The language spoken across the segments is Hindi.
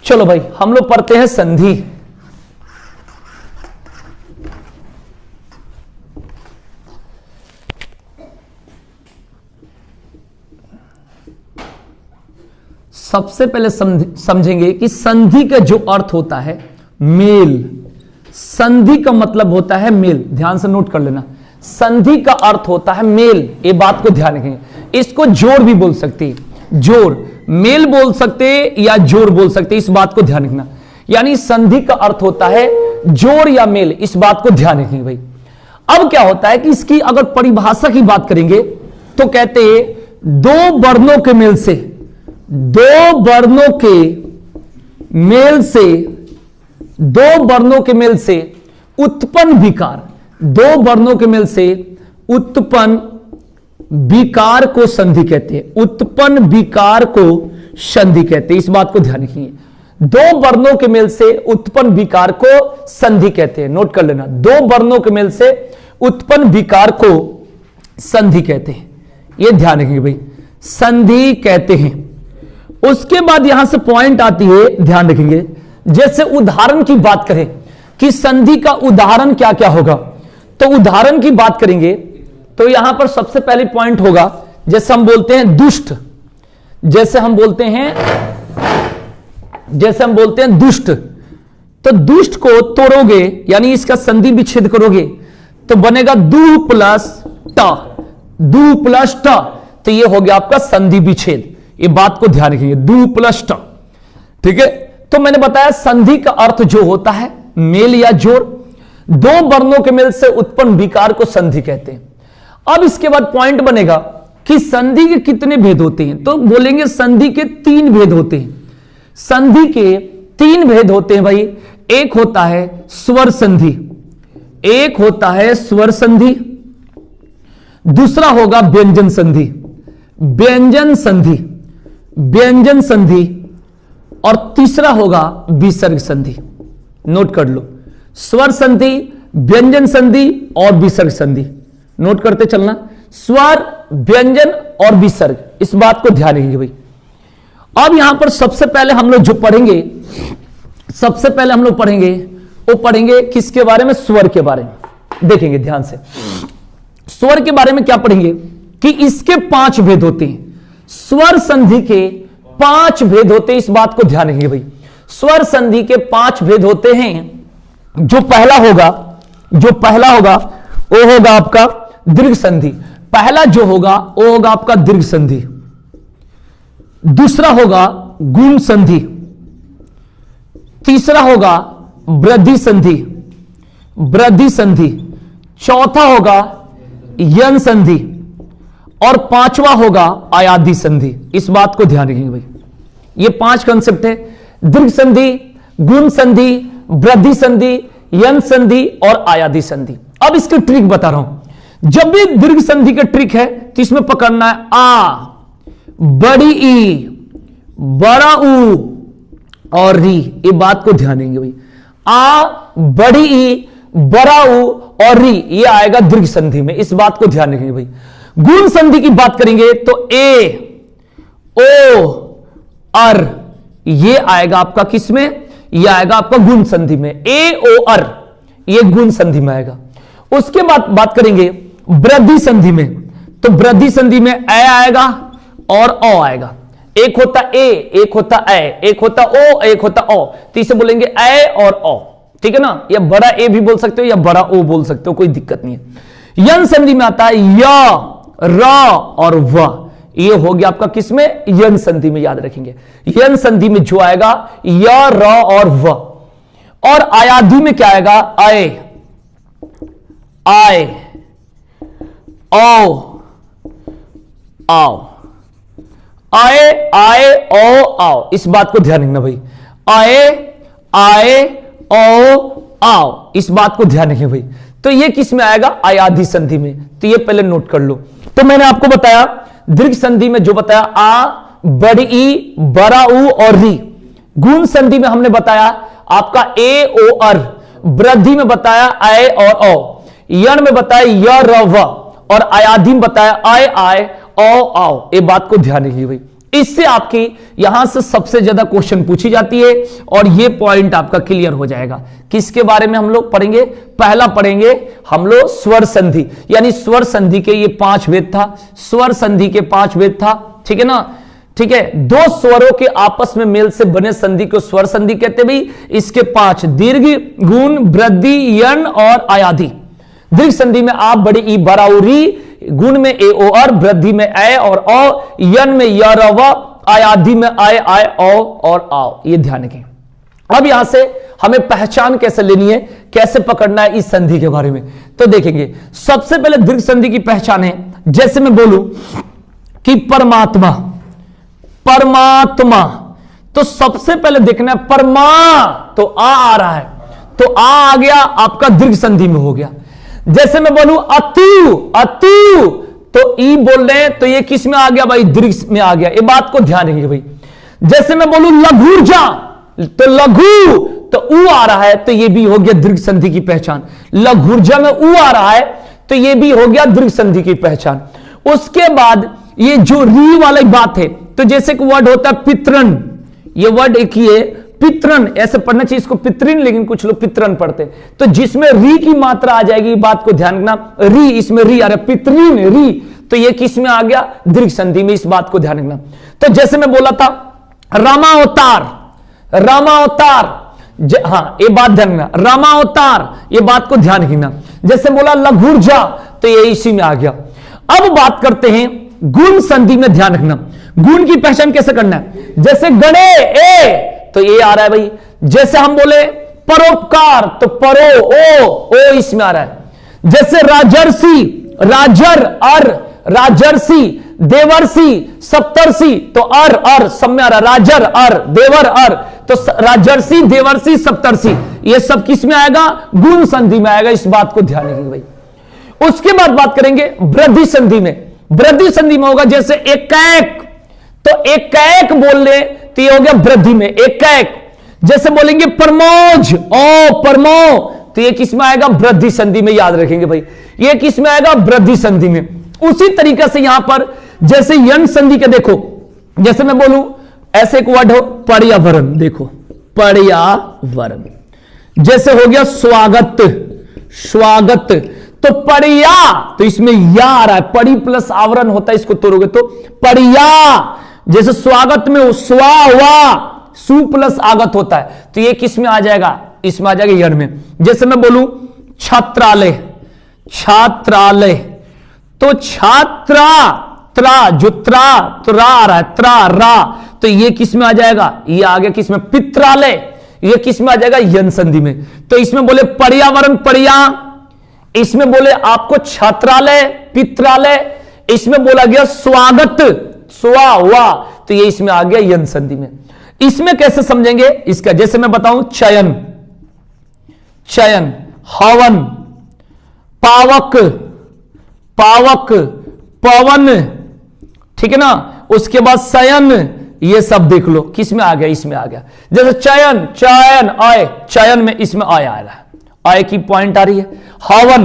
चलो भाई हम लोग पढ़ते हैं संधि। सबसे पहले समझेंगे कि संधि का जो अर्थ होता है मेल। संधि का मतलब होता है मेल, ध्यान से नोट कर लेना। संधि का अर्थ होता है मेल, ये बात को ध्यान रखेंगे। इसको जोड़ भी बोल सकते हैं, जोड़, मेल बोल सकते या जोड़ बोल सकते, इस बात को ध्यान रखना। यानी संधि का अर्थ होता है जोड़ या मेल, इस बात को ध्यान रखेंगे भाई। अब क्या होता है कि इसकी अगर परिभाषा की बात करेंगे तो कहते हैं दो वर्णों के मेल से, दो वर्णों के मेल से, दो वर्णों के मेल से उत्पन्न विकार, दो वर्णों के मेल से उत्पन्न विकार को संधि कहते हैं। उत्पन्न विकार को संधि कहते हैं, इस बात को ध्यान रखिए। दो वर्णों के मेल से उत्पन्न विकार को संधि कहते हैं, नोट कर लेना। दो वर्णों के मेल से उत्पन्न विकार को संधि कहते हैं, यह ध्यान रखिए भाई, संधि कहते हैं। उसके बाद यहां से पॉइंट आती है, ध्यान रखेंगे। जैसे उदाहरण की बात करें कि संधि का उदाहरण क्या क्या होगा, तो उदाहरण की बात करेंगे तो यहां पर सबसे पहले पॉइंट होगा, जैसे हम बोलते हैं दुष्ट, जैसे हम बोलते हैं दुष्ट, तो दुष्ट को तोड़ोगे यानी इसका संधि विच्छेद करोगे तो बनेगा दु प्लस ट, दु प्लस ट, तो ये हो गया आपका संधि विच्छेद। ये बात को ध्यान रखिए, दु प्लस ट, ठीक है। तो मैंने बताया संधि का अर्थ जो होता है मेल या जोड़, दो वर्णों के मेल से उत्पन्न विकार को संधि कहते हैं। अब इसके बाद पॉइंट बनेगा कि संधि के कितने भेद होते हैं, तो बोलेंगे संधि के तीन भेद होते हैं। संधि के तीन भेद होते हैं भाई। एक होता है स्वर संधि, एक होता है स्वर संधि, दूसरा होगा व्यंजन संधि, व्यंजन संधि, व्यंजन संधि, और तीसरा होगा विसर्ग संधि। नोट कर लो, स्वर संधि, व्यंजन संधि और विसर्ग संधि, नोट करते चलना। स्वर, व्यंजन और विसर्ग, इस बात को ध्यान रखिए भाई। अब यहां पर सबसे पहले हम लोग जो पढ़ेंगे, सबसे पहले हम लोग पढ़ेंगे वो पढ़ेंगे किसके बारे में, स्वर के बारे में। देखेंगे ध्यान से, स्वर के बारे में क्या पढ़ेंगे कि इसके पांच भेद होते हैं। स्वर संधि के पांच भेद होते हैं, इस बात को ध्यान रखिए भाई। स्वर संधि के पांच भेद होते हैं। जो पहला होगा वो होगा आपका दीर्घ संधि। पहला जो होगा वो होगा आपका दीर्घ संधि, दूसरा होगा गुण संधि, तीसरा होगा वृद्धि संधि, वृद्धि संधि, चौथा होगा यन संधि और पांचवा होगा आयादी संधि। इस बात को ध्यान रखिए भाई, ये पांच कंसेप्ट है, दीर्घ संधि, गुण संधि, वृद्धि संधि, यन संधि और आयादी संधि। अब इसकी ट्रिक बता रहा हूं। जब भी दीर्घ संधि का ट्रिक है तो इसमें पकड़ना है आ, बड़ी ई, बड़ा ऊ और री। ये बात को ध्यान देंगे भाई, आ, बड़ी ई, बड़ा ऊ और री, ये आएगा दीर्घ संधि में। इस बात को ध्यान रखेंगे भाई। गुण संधि की बात करेंगे तो ए, ओ, अर, ये आएगा आपका किसमें, ये आएगा आपका गुण संधि में। ए, ओ, अर, ये गुण संधि में आएगा। उसके बाद बात करेंगे वृद्धि संधि में, तो वृद्धि संधि में ए आएगा और ओ आएगा। एक होता ए, एक होता ए, एक होता ओ, एक होता ओ, तो इसे बोलेंगे ए और ओ, ठीक है ना। या बड़ा ए भी बोल सकते हो या बड़ा ओ बोल सकते हो, कोई दिक्कत नहीं है। यन संधि में आता है य, र और व, ये हो गया आपका किसमें, यन संधि में। याद रखेंगे यन संधि में जो आएगा य, र और व। और आयादी में क्या आएगा, आए, आए, ओ, आओ, आए, आए, ओ, आओ। इस बात को ध्यान रखना भाई, आए, आए, ओ, आओ, इस बात को ध्यान रखिए भाई। तो ये किस में आएगा, आयादी संधि में। तो ये पहले नोट कर लो। तो मैंने आपको बताया दीर्घ संधि में जो बताया आ, बड़ी ई, बड़ा ऊ और री। गुण संधि में हमने बताया आपका ए, ओ, अर। वृद्धि में बताया आए और ओ। यण में बताया य, र, व। और आयादी में बताया आए, आए, ओ, आओ। ये बात को ध्यान रखिए भाई, इससे आपकी यहां से सबसे ज्यादा क्वेश्चन पूछी जाती है और ये पॉइंट आपका क्लियर हो जाएगा। किसके बारे में हम लोग पढ़ेंगे? पहला पढ़ेंगे हम लोग स्वर संधि, यानी स्वर संधि के ये 5 भेद था, स्वर संधि के 5 भेद था, ठीक है ना। ठीक है, 2 स्वरों के आपस में मेल से बने संधि को स्वर संधि कहते हैं भाई। इसके 5 दीर्घ, गुण, वृद्धि, यन और आयादी। दीर्घ संधि में आप बड़े ई बराउरी, गुण में ए ओ और, वृद्धि में ए और औ, यन में य र व, आयादी में आय आय औ और आओ। ये ध्यान रखें। अब यहां से हमें पहचान कैसे लेनी है, कैसे पकड़ना है इस संधि के बारे में, तो देखेंगे। सबसे पहले दीर्घ संधि की पहचान है, जैसे मैं बोलूं कि परमात्मा, परमात्मा, तो सबसे पहले देखना है परमा, तो आ रहा है, तो आ गया आपका दीर्घ संधि में हो गया। जैसे मैं बोलूं अतु, अतु, तो ई बोल रहे हैं, तो ये किस में आ गया भाई? दीर्घ में आ गया। ये बात को ध्यान रखिए भाई। जैसे मैं बोलूं लघुर्जा, तो लघु, तो ऊ आ रहा है, तो ये भी हो गया दीर्घ संधि की पहचान। लघुर्जा में ऊ आ रहा है, तो ये भी हो गया दीर्घ संधि की पहचान। उसके बाद ये जो री वाली बात है, तो जैसे एक वर्ड होता है पितरन, ये वर्ड एक ही है पितरन, ऐसे पढ़ना चाहिए इसको पितरिन, लेकिन कुछ लोग पितरन पढ़ते हैं। तो जिसमें री की मात्रा आ जाएगी, बात को ध्यान रखना, री, इसमें री आ रहा है, पितरिन री, तो ये किस में आ गया? दीर्घ संधि में। इस बात को ध्यान रखना। तो जैसे मैं बोला था रामावतार, रामावतार, हाँ ये बात ध्यान रखना, रामावतार, ये बात को ध्यान रखना। जैसे बोला लघुर्जा, तो ये इसी में आ गया। अब बात करते हैं गुण संधि में, ध्यान रखना गुण की पहचान कैसे करना है। जैसे गणे ए, तो ये आ रहा है भाई। जैसे हम बोले परोपकार, तो परो ओ इसमें आ रहा है। जैसे राजर्षि, राजर अर, राजर्षि, देवर्षि, सप्तर्षि, तो अर सब में आ रहा है, राजर अर, देवर अर, तो राजर्षि, देवर्षि, सप्तर्षि, ये सब किस में आएगा? गुण संधि में आएगा। इस बात को ध्यान रखिए भाई। उसके बाद बात करेंगे वृद्धि संधि में। वृद्धि संधि में होगा जैसे एकैक, तो एकैक बोल रहे, तो ये हो गया वृद्धि में, एकैक। जैसे बोलेंगे परमोज, ओ परमो, तो ये किस में आएगा? वृद्धि संधि में। याद रखेंगे भाई, ये किस में आएगा? वृद्धि संधि में। उसी तरीके से यहां पर जैसे यन संधि के देखो, जैसे मैं बोलूं ऐसे एक वर्ड हो पर्यावरण, देखो पर्यावरण। जैसे हो गया स्वागत, स्वागत, तो पर्या, तो इसमें या आ रहा है, पड़ी प्लस आवरण होता है, इसको तोड़ोगे तो पर्या। जैसे स्वागत में स्वा वा, सु प्लस आगत होता है, तो ये किस में आ जाएगा? इसमें आ जाएगा यण में। जैसे मैं बोलूं छात्रालय, छात्रालय, तो छात्रा, त्रा, जो त्रा आ रहा है, त्रा रा, तो ये किस में आ जाएगा? ये आ गया किस में? पित्रालय, ये किस में आ जाएगा? यन संधि में। तो इसमें बोले पर्यावरण, पर्या, इसमें बोले आपको छात्रालय, पित्रालय, इसमें बोला गया स्वागत, स्वा वा, तो ये इसमें आ गया यन संधि में। इसमें कैसे समझेंगे इसका? जैसे मैं बताऊं चयन, चयन, हवन, पावक, पावक, पवन, ठीक है ना। उसके बाद शयन, ये सब देख लो किस में आ गया? इसमें आ गया। जैसे चयन, चयन, आय, चयन में इसमें आय आ रहा है, आय की पॉइंट आ रही है। हवन,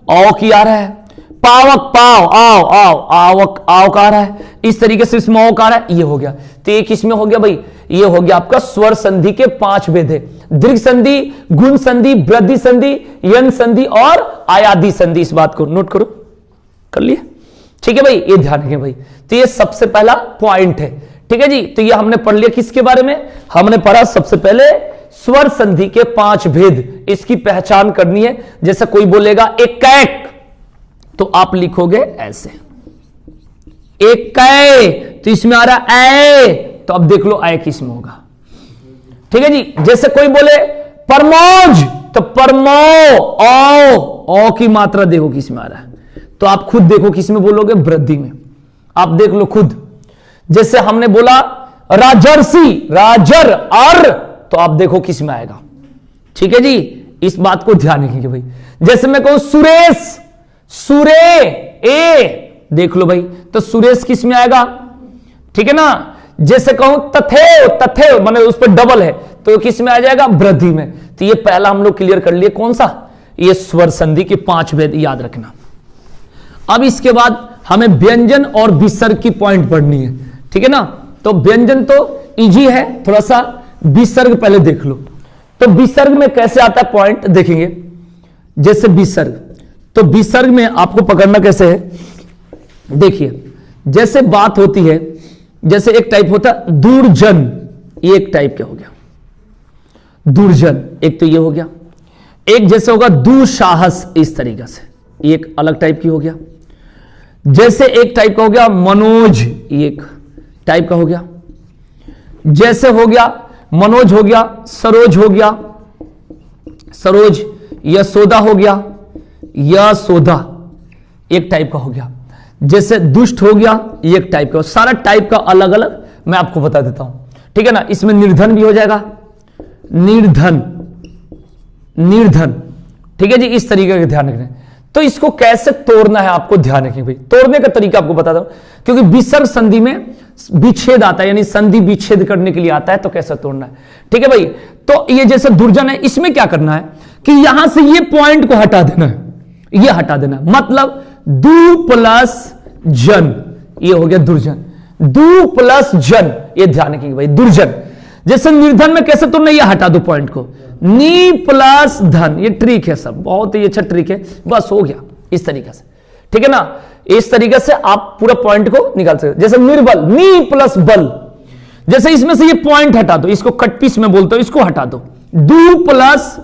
औ की आ रहा है। पावक, पाव, आओ आओ, आवक, आव का आ रहा है। इस तरीके से इसमें औ का आ रहा है, ये हो गया। तो ये किसमें हो गया भाई? ये हो गया आपका स्वर संधि के 5 भेद है। दीर्घ संधि, गुण संधि, वृद्धि संधि, यन संधि और आयादी संधि। इस बात को नोट करो, कर लिए? ठीक है भाई, ये ध्यान रखें भाई। तो ये सबसे पहला पॉइंट है, ठीक है जी। तो ये हमने पढ़ लिया किसके बारे में? हमने पढ़ा सबसे पहले स्वर संधि के 5 भेद, इसकी पहचान करनी है। जैसे कोई बोलेगा एकैक, तो आप लिखोगे ऐसे एकै, तो इसमें आ रहा है ए, तो अब देख लो ए किस में होगा, ठीक है जी। जैसे कोई बोले परमोज, तो परमो, ओ की मात्रा देखो किस में आ रहा है, तो आप खुद देखो किस में बोलोगे? वृद्धि में। आप देख लो खुद। जैसे हमने बोला राजर्षि, राजर अर, तो आप देखो किस में आएगा, ठीक है जी। इस बात को ध्यान रखिए भाई। जैसे मैं कहूं सुरेश, सुरे ए, देख लो भाई, तो सुरेश किस में आएगा, ठीक है ना। जैसे कहूं तथे, तथे माने उस पर डबल है, तो किस में आ जाएगा? वृद्धि में। तो ये पहला हम लोग क्लियर कर लिए, कौन सा? ये स्वर संधि के 5 भेद, याद रखना। अब इसके बाद हमें व्यंजन और विसर्ग की पॉइंट पढ़नी है, ठीक है ना। तो व्यंजन तो इजी है, थोड़ा सा विसर्ग पहले देख लो। तो विसर्ग में कैसे आता है पॉइंट देखेंगे। जैसे विसर्ग, तो विसर्ग में आपको पकड़ना कैसे है, देखिए जैसे बात होती है, जैसे एक टाइप होता है दूरजन, ये एक टाइप क्या हो गया दूरजन, एक तो ये हो गया। एक जैसे होगा दुसाहस, इस तरीके से ये एक अलग टाइप की हो गया। जैसे एक टाइप का हो गया मनोज, ये एक टाइप का हो गया। जैसे हो गया मनोज हो गया, सरोज हो गया, सरोज, यशोदा हो गया, यशोदा एक टाइप का हो गया। जैसे दुष्ट हो गया, ये एक टाइप का, सारा टाइप का अलग अलग मैं आपको बता देता हूं, ठीक है ना। इसमें निर्धन भी हो जाएगा, निर्धन, निर्धन, ठीक है जी, इस तरीके का ध्यान रखना है। तो इसको कैसे तोड़ना है आपको ध्यान रखें भाई, तोड़ने का तरीका आपको बताता हूं, क्योंकि विसर्ग संधि में विच्छेद आता है, यानी संधि विच्छेद करने के लिए आता है, तो कैसे तोड़ना है, ठीक है भाई। तो ये जैसे दुर्जन है, इसमें क्या करना है कि यहां से ये पॉइंट को हटा देना है, ये हटा देना है, मतलब दु प्लस जन, ये हो गया दुर्जन, दु प्लस जन, ये ध्यान रखेंगे भाई, दुर्जन। जैसे निर्धन में कैसे तोड़ना, ये हटा दो पॉइंट को, नी प्लस धन, ये ट्रिक है सब, बहुत ही अच्छा ट्रिक है, बस हो गया इस तरीके से, ठीक है ना। इस तरीके से आप पूरा पॉइंट को निकाल सकते। जैसे निर्बल, नी प्लस बल, जैसे इसमें से ये पॉइंट हटा दो, इसको कट पीस में बोलते हो, इसको हटा दो, दु प्लस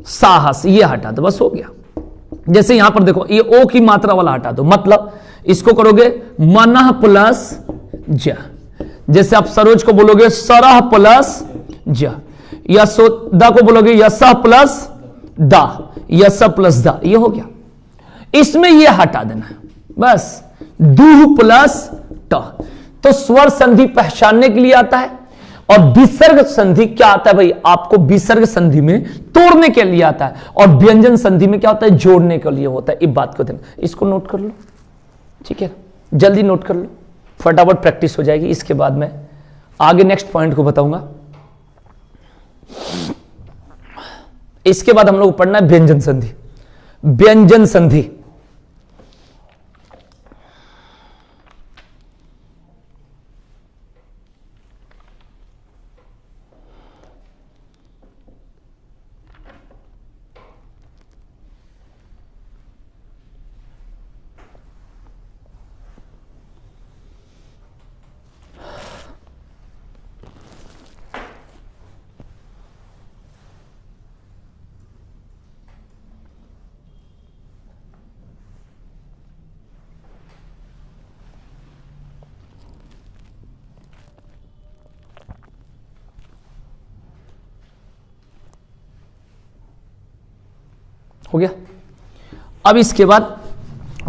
साहस, ये हटा दो, बस हो गया। जैसे यहां पर देखो, ये ओ की मात्रा वाला हटा दो, मतलब इसको करोगे मनः प्लस ज, जैसे आप सरोज को बोलोगे सरह प्लस ज, यशोदा को बोलोगे यशः प्लस दा, यश प्लस दा, ये हो गया। इसमें ये हटा देना है बस, दु प्लस ट। तो स्वर संधि पहचानने के लिए आता है, और विसर्ग संधि क्या आता है भाई, आपको विसर्ग संधि में तोड़ने के लिए आता है, और व्यंजन संधि में क्या होता है, जोड़ने के लिए होता है। इस बात को देना, इसको नोट कर लो, ठीक है, जल्दी नोट कर लो, फटाफट प्रैक्टिस हो जाएगी। इसके बाद मैं आगे नेक्स्ट पॉइंट को बताऊंगा। इसके बाद हम लोग पढ़ना है व्यंजन संधि। व्यंजन संधि हो गया। अब इसके बाद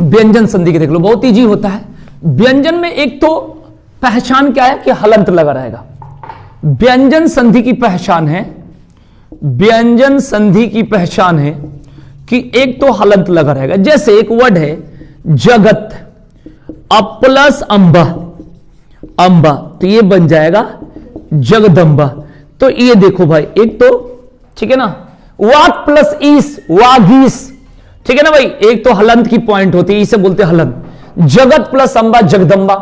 व्यंजन संधि के देख लो, बहुत इजी होता है। व्यंजन में एक तो पहचान क्या है कि हलंत लगा रहेगा। व्यंजन संधि की पहचान है, व्यंजन संधि की पहचान है कि एक तो हलंत लगा रहेगा। जैसे एक वर्ड है जगत, प्लस अंबा, अंबा, तो ये बन जाएगा जगदंबा। तो ये देखो भाई, एक तो ठीक है ना, वाक प्लस ईस, वागीस, ठीक है ना भाई, एक तो हलंत की पॉइंट होती है, इसे बोलते हैं हलंत। जगत प्लस अंबा, जगदंबा,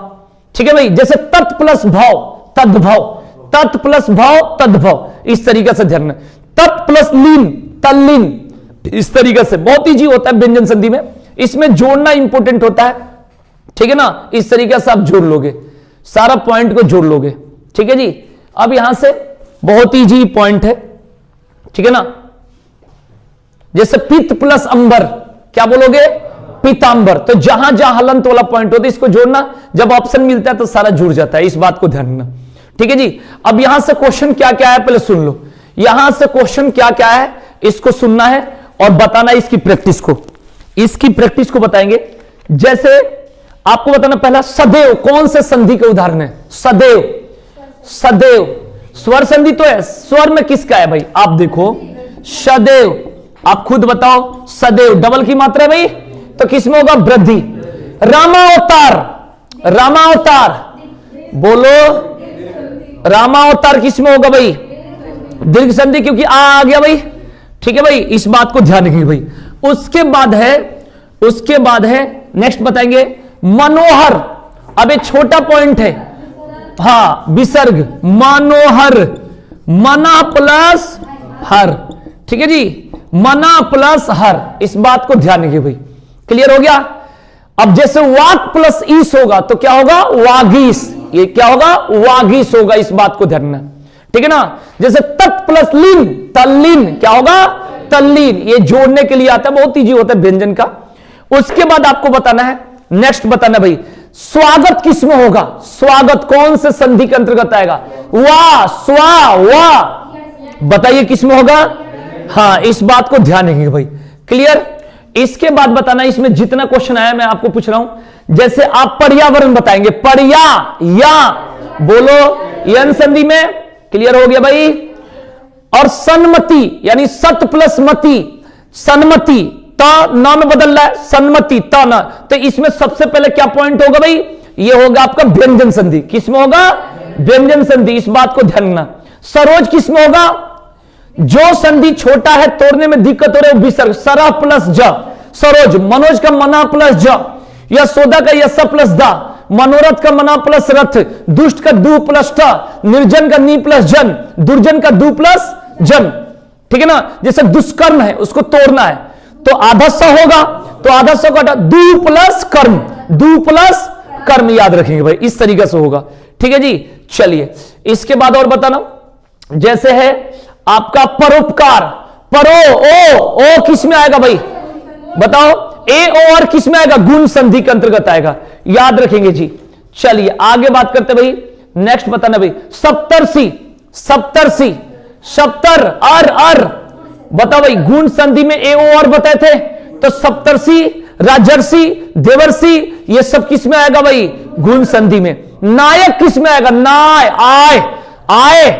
ठीक है भाई। जैसे तत् प्लस भाव, तद्भाव, तत् प्लस भाव, तद्भाव, इस तरीके से ध्यान, तत् प्लस लीन, तल्लीन, इस तरीके से। बहुत ईजी होता है व्यंजन संधि में, इसमें जोड़ना इंपॉर्टेंट होता है, ठीक है ना। इस तरीके से आप जोड़ लोगे, सारा पॉइंट को जोड़ लोगे, ठीक है जी। अब यहां से बहुत ईजी पॉइंट है, ठीक है ना। जैसे पित्त प्लस अंबर, क्या बोलोगे, पीतांबर। तो जहां जहां हलंत वाला पॉइंट होता है इसको जोड़ना, जब ऑप्शन मिलता है तो सारा जुड़ जाता है, इस बात को ध्यान रखना, ठीक है जी। अब यहां से क्वेश्चन क्या क्या है पहले सुन लो, यहां से क्वेश्चन क्या क्या है इसको सुनना है और बताना इसकी प्रैक्टिस को, इसकी प्रैक्टिस को बताएंगे। जैसे आपको बताना पहला सदैव, कौन से संधि के उदाहरण है, सदैव, सदैव स्वर संधि तो है, स्वर में किसका है भाई, आप देखो सदैव, आप खुद बताओ, सदैव डबल की मात्रा है भाई, तो किसमें होगा, वृद्धि। रामावतार, रामावतार बोलो, रामावतार किसमें होगा भाई, दीर्घ संधि, क्योंकि आ गया भाई, ठीक है भाई, इस बात को ध्यान रखिए भाई। उसके बाद है नेक्स्ट बताएंगे मनोहर। अब एक छोटा पॉइंट है, हाँ विसर्ग, मनोहर, मना प्लस हर, ठीक है जी, मना प्लस हर, इस बात को ध्यान रखिए भाई। क्लियर हो गया। अब जैसे वाक प्लस ईस होगा तो क्या होगा, वागीस, ये क्या होगा, वागीस होगा, इस बात को ध्यान रखना, ठीक है ना। जैसे तत् प्लस लीन, तल्लीन, क्या होगा, तल्लीन, ये जोड़ने के लिए आता है, बहुत ईजी होता है व्यंजन का। उसके बाद आपको बताना है, नेक्स्ट बताना भाई, स्वागत किसमें होगा, स्वागत कौन से संधि के अंतर्गत आएगा, वा, स्वा, वा, बताइए किसमें होगा। हाँ, इस बात को ध्यान रखेंगे भाई। क्लियर। इसके बाद बताना, इसमें जितना क्वेश्चन आया मैं आपको पूछ रहा हूं, जैसे आप पर्यावरण बताएंगे, पर्या या बोलो यन संधि में, क्लियर हो गया भाई। और सन्मति यानी सत प्लस मति, सन्मति, त न में बदल रहा है, सन्मति त न, तो इसमें सबसे पहले क्या पॉइंट होगा भाई, ये होगा आपका व्यंजन संधि। किसमें होगा, व्यंजन संधि, इस बात को ध्यान रखना। सरोज किसमें होगा, जो संधि छोटा है तोड़ने में दिक्कत हो रही है विसर्ग, सरा प्लस ज, सरोज। मनोज का मना प्लस ज, यशोदा का यश प्लस दा, मनोरथ का मना प्लस रथ, दुष्ट का दू प्लस ट, निर्जन का नी प्लस जन, दुर्जन का दू प्लस जन, ठीक है ना। जैसे दुष्कर्म है उसको तोड़ना है तो आधा स होगा, तो आधा स का दू प्लस कर्म, दू प्लस कर्म, याद रखेंगे भाई, इस तरीके से होगा, ठीक है जी। चलिए इसके बाद और बताना, जैसे है आपका परोपकार, परो ओ किस में आएगा भाई, बताओ, ए ओ और किस में आएगा, गुण संधि के अंतर्गत आएगा, याद रखेंगे जी। चलिए आगे बात करते भाई, नेक्स्ट बताना भाई, सप्तर्षि, सप्तर्षि, सप्तर, अर, बताओ भाई, गुण संधि में ए ओ और बताए थे, तो सप्तर्षि, राजर्षि, देवर्षि, ये सब किस में आएगा भाई, गुण संधि में। नायक किस में आएगा, नाय, आय, आय,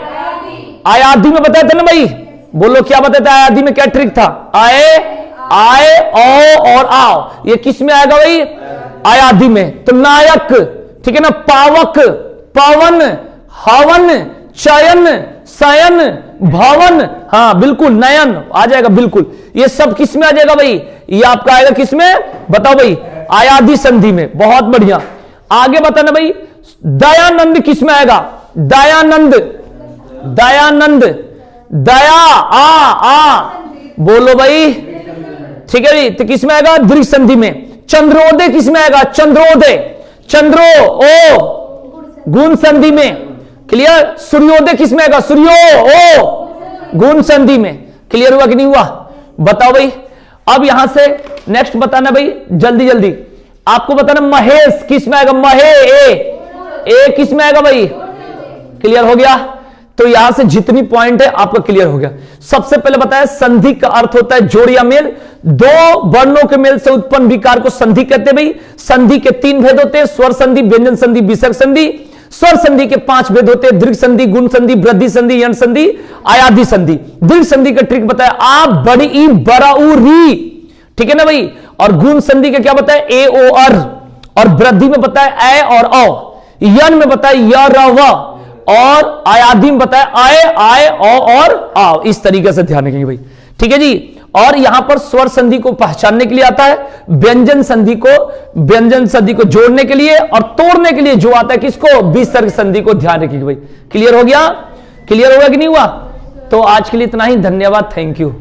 आयादि में बताए थे ना भाई, बोलो क्या बताते, आयादि में क्या ट्रिक था, आए, आए, ओ और आओ, ये किस में आएगा भाई, आयादि में। तो नायक, ठीक है ना, पावक, पवन, हवन, चयन, शयन, भवन, हाँ बिल्कुल, नयन आ जाएगा बिल्कुल, ये सब किस में आ जाएगा भाई, ये आपका आएगा किस में, बताओ भाई, आयादि संधि में। बहुत बढ़िया। आगे बताना भाई, दयानंद किस में आएगा, दयानंद, दयानंद, दया, आ बोलो भाई, ठीक है जी, तो किस में आएगा, दृढ़ संधि में। चंद्रोदय किस में आएगा, चंद्रोदय, चंद्रो ओ गुण संधि में, क्लियर। सूर्योदय किस में आएगा, सूर्यो ओ गुण संधि में, क्लियर हुआ कि नहीं हुआ, बताओ भाई। अब यहां से नेक्स्ट बताना भाई, जल्दी जल्दी आपको बताना, महेश किस में आएगा, महे, ए किस में आएगा भाई, क्लियर हो गया। तो यहां से जितनी पॉइंट है आपका क्लियर हो गया। सबसे पहले बताया, संधि का अर्थ होता है जोड़ या मेल, दो वर्णों के मेल से उत्पन्न विकार को संधि कहते हैं भाई। संधि के 3 भेद होते हैं, स्वर संधि, व्यंजन संधि, विसर्ग संधि। स्वर संधि के 5 भेद होते हैं, दीर्घ संधि, गुण संधि, वृद्धि संधि, यण संधि, आयादि संधि। दीर्घ संधि का ट्रिक बताया, आ बड़ी ई बराऊ री, ठीक है ना भाई। और गुण संधि का क्या बताया, ए ओ अर, और वृद्धि में बताया ए और औ, यन में बताया य र व, और आयादि में बताया आए, आए, औ और आओ। इस तरीके से ध्यान रखेंगे भाई, ठीक है जी। और यहां पर स्वर संधि को पहचानने के लिए आता है, व्यंजन संधि को जोड़ने के लिए और तोड़ने के लिए जो आता है किसको, विसर्ग संधि को ध्यान रखिएगा भाई। क्लियर हो गया, क्लियर होगा कि नहीं हुआ। तो आज के लिए इतना ही, धन्यवाद, थैंक यू।